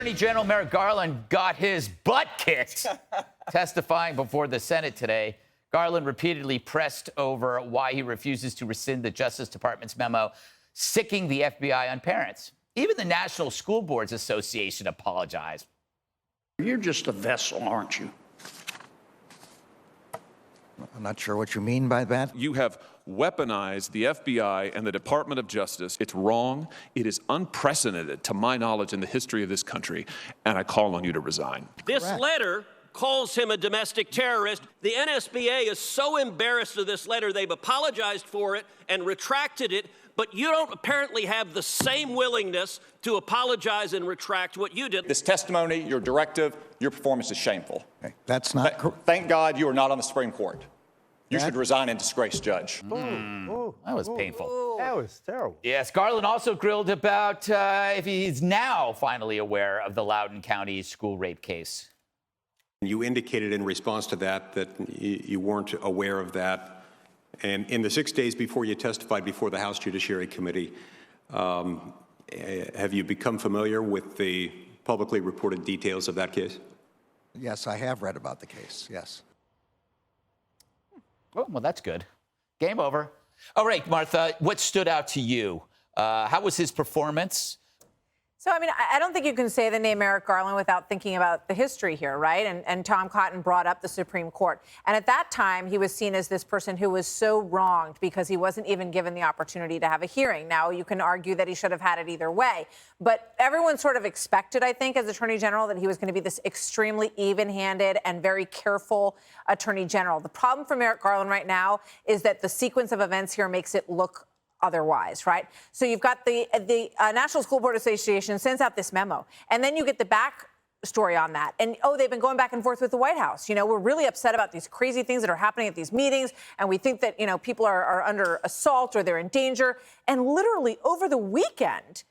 Attorney General Merrick Garland got his butt kicked testifying before the Senate today. Garland repeatedly pressed over why he refuses to rescind the Justice Department's memo sicking the FBI on parents. Even the National School Boards Association apologized. You're just a vessel, aren't you? I'm not sure what you mean by that. You have weaponized the FBI and the Department of Justice. It's wrong. It is unprecedented, to my knowledge, in the history of this country, and I call on you to resign. This letter calls him a domestic terrorist. The NSBA is so embarrassed of this letter, they've apologized for it and retracted it, but you don't apparently have the same willingness to apologize and retract what you did. This testimony, your directive, your performance is shameful. Okay, that's not Thank God you are not on the Supreme Court. You should resign in disgrace, Judge. That was painful. That was terrible. Yes, Garland also grilled about if he's now finally aware of the Loudoun County school rape case. You indicated in response to that you weren't aware of that. And in the 6 days before you testified before the House Judiciary Committee, have you become familiar with the publicly reported details of that case? Yes, I have read about the case, yes. Oh, well, that's good. Game over. All right, Martha, what stood out to you? How was his performance? So, I mean, I don't think you can say the name Merrick Garland without thinking about the history here, right? And Tom Cotton brought up the Supreme Court. And at that time, he was seen as this person who was so wronged because he wasn't even given the opportunity to have a hearing. Now, you can argue that he should have had it either way. But everyone sort of expected, I think, as Attorney General, that he was going to be this extremely even-handed and very careful Attorney General. The problem for Merrick Garland right now is that the sequence of events here makes it look otherwise, right? So you've got the National School Board Association sends out this memo, and then you get the back story on that. And, oh, they've been going back and forth with the White House. You know, we're really upset about these crazy things that are happening at these meetings, and we think that, you know, people are under assault or they're in danger. And literally over the weekend,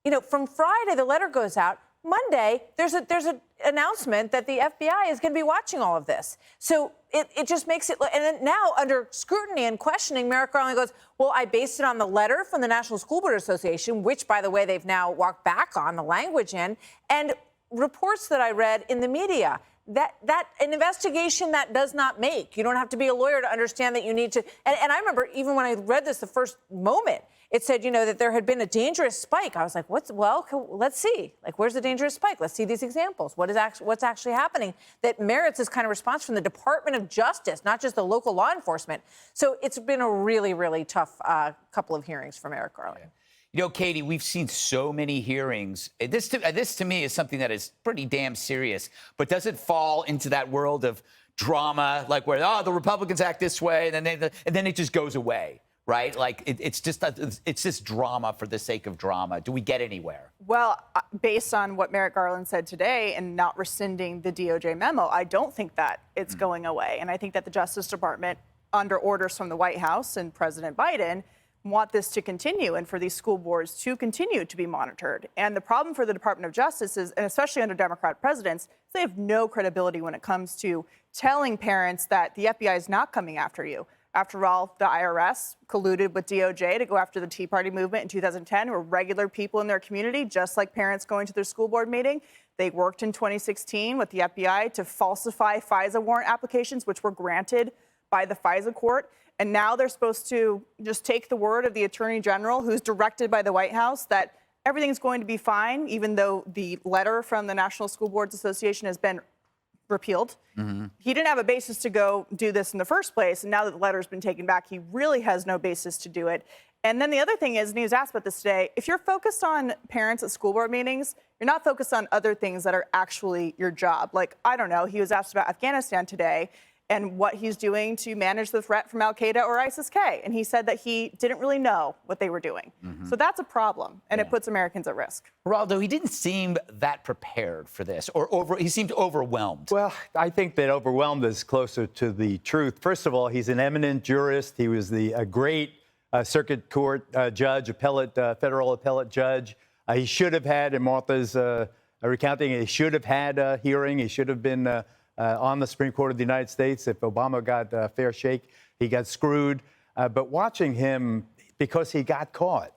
you know, from Friday, the letter goes out. Monday, there's an announcement that the FBI is going to be watching all of this. So it just makes it, and then now under scrutiny and questioning, Merrick Garland goes, well, I based it on the letter from the National School Board Association, which, by the way, they've now walked back on the language in, and reports that I read in the media. That an investigation that does not make. You don't have to be a lawyer to understand that you need to. And I remember even when I read this the first moment, it said, you know, that there had been a dangerous spike. I was like, let's see. Like, where's the dangerous spike? Let's see these examples. What's actually happening that merits this kind of response from the Department of Justice, not just the local law enforcement. So it's been a really, really tough couple of hearings for Merrick Garland. Yeah. You know, Katie, we've seen so many hearings. This to me is something that is pretty damn serious, but does it fall into that world of drama, like where, the Republicans act this way, and then it just goes away, right? Like it's just drama for the sake of drama. Do we get anywhere? Well, based on what Merrick Garland said today and not rescinding the DOJ memo, I don't think that it's going away. And I think that the Justice Department, under orders from the White House and President Biden, want this to continue and for these school boards to continue to be monitored. And the problem for the Department of Justice is, and especially under Democrat presidents, they have no credibility when it comes to telling parents that the FBI is not coming after you. After all, the IRS colluded with DOJ to go after the Tea Party movement in 2010, who were regular people in their community, just like parents going to their school board meeting. They worked in 2016 with the FBI to falsify FISA warrant applications, which were granted by the FISA court. And now they're supposed to just take the word of the Attorney General, who's directed by the White House, that everything's going to be fine, even though the letter from the National School Boards Association has been repealed. Mm-hmm. He didn't have a basis to go do this in the first place. And now that the letter's been taken back, he really has no basis to do it. And then the other thing is, and he was asked about this today, if you're focused on parents at school board meetings, you're not focused on other things that are actually your job. Like, I don't know, he was asked about Afghanistan today and what he's doing to manage the threat from al-Qaeda or ISIS-K. And he said that he didn't really know what they were doing. Mm-hmm. So that's a problem, and it puts Americans at risk. Geraldo, he didn't seem that prepared for this, or he seemed overwhelmed. Well, I think that overwhelmed is closer to the truth. First of all, he's an eminent jurist. He was a great circuit court judge, federal appellate judge. He should have had, in Martha's recounting, he should have had a hearing. He should have been on the Supreme Court of the United States. If Obama got a fair shake, he got screwed. But watching him, because he got caught,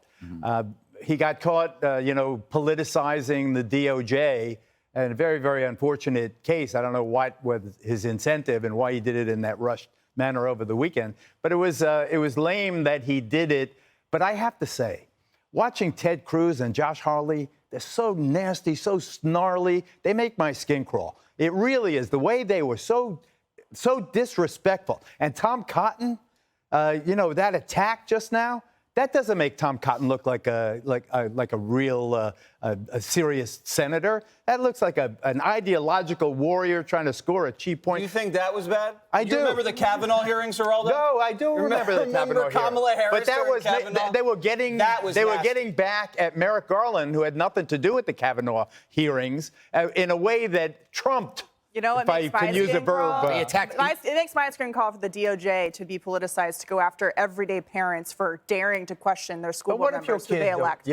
he got caught, politicizing the DOJ, and a very, very unfortunate case. I don't know what was his incentive and why he did it in that rushed manner over the weekend, but it was lame that he did it. But I have to say, watching Ted Cruz and Josh Hawley, they're so nasty, so snarly. They make my skin crawl. It really is. The way they were so disrespectful. And Tom Cotton, that attack just now, that doesn't make Tom Cotton look like a real a serious senator. That looks like an ideological warrior trying to score a cheap point. You think that was bad? I do. You remember the Kavanaugh hearings, Geraldo? No, I do remember the Kavanaugh Kamala hearings. Harris But that was Kavanaugh? they were getting were getting back at Merrick Garland, who had nothing to do with the Kavanaugh hearings, in a way that trumped. You know what if I can use a verb. It makes my skin crawl for the DOJ to be politicized, to go after everyday parents for daring to question their school board members who they elect.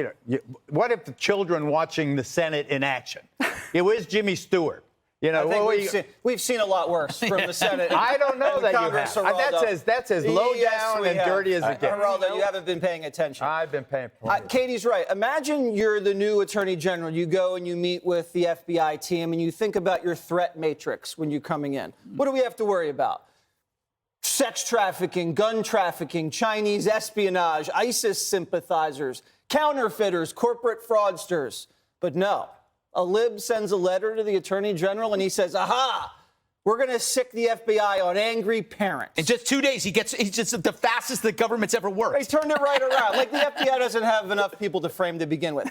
What if the children watching the Senate in action? It was Jimmy Stewart. I think we've seen a lot worse from the Senate. I don't know that Congress, you have. That's as low down and dirty as it gets. Geraldo, you haven't been paying attention. I've been paying attention. Katie's right. Imagine you're the new Attorney General. You go and you meet with the FBI team and you think about your threat matrix when you're coming in. What do we have to worry about? Sex trafficking, gun trafficking, Chinese espionage, ISIS sympathizers, counterfeiters, corporate fraudsters. But no. A lib sends a letter to the Attorney General and he says, aha, we're going to sick the FBI on angry parents. In just 2 days, he's just the fastest the government's ever worked. He turned it right around. Like the FBI doesn't have enough people to frame to begin with.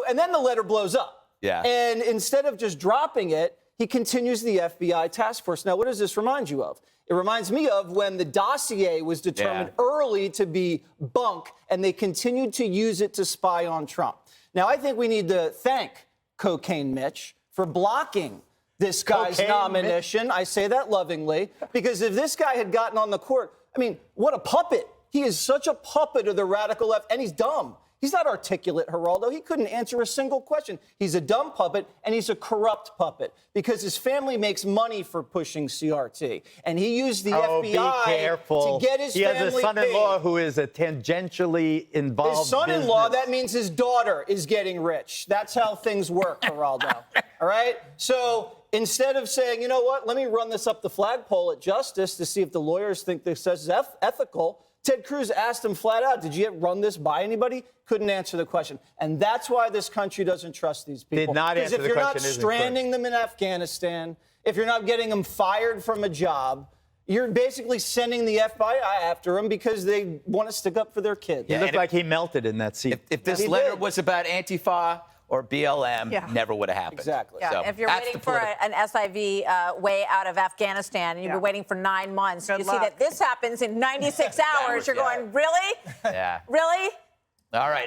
And then the letter blows up. Yeah. And instead of just dropping it, he continues the FBI task force. Now, what does this remind you of? It reminds me of when the dossier was determined early to be bunk and they continued to use it to spy on Trump. Now, I think we need to thank Cocaine Mitch for blocking this guy's nomination. I say that lovingly, because if this guy had gotten on the court, I mean, what a puppet. He is such a puppet of the radical left, and he's dumb. He's not articulate, Geraldo. He couldn't answer a single question. He's a dumb puppet, and he's a corrupt puppet because his family makes money for pushing CRT. And he used the FBI to get his family paid. He has a son-in-law who is a tangentially involved His son-in-law, that means his daughter is getting rich. That's how things work, Geraldo. All right? So instead of saying, you know what, let me run this up the flagpole at Justice to see if the lawyers think this is ethical, Ted Cruz asked him flat out, did you run this by anybody? Couldn't answer the question. And that's why this country doesn't trust these people. Did not answer the question. Because if you're not stranding them in Afghanistan, if you're not getting them fired from a job, you're basically sending the FBI after them because they want to stick up for their kids. It looked like he melted in that seat. If this letter was about Antifa or BLM, never would have happened. Exactly. Yeah, So if you're waiting for an SIV way out of Afghanistan and you've been waiting for 9 months, you see that this happens in 96 hours, you're going, really? Yeah. Really? All right.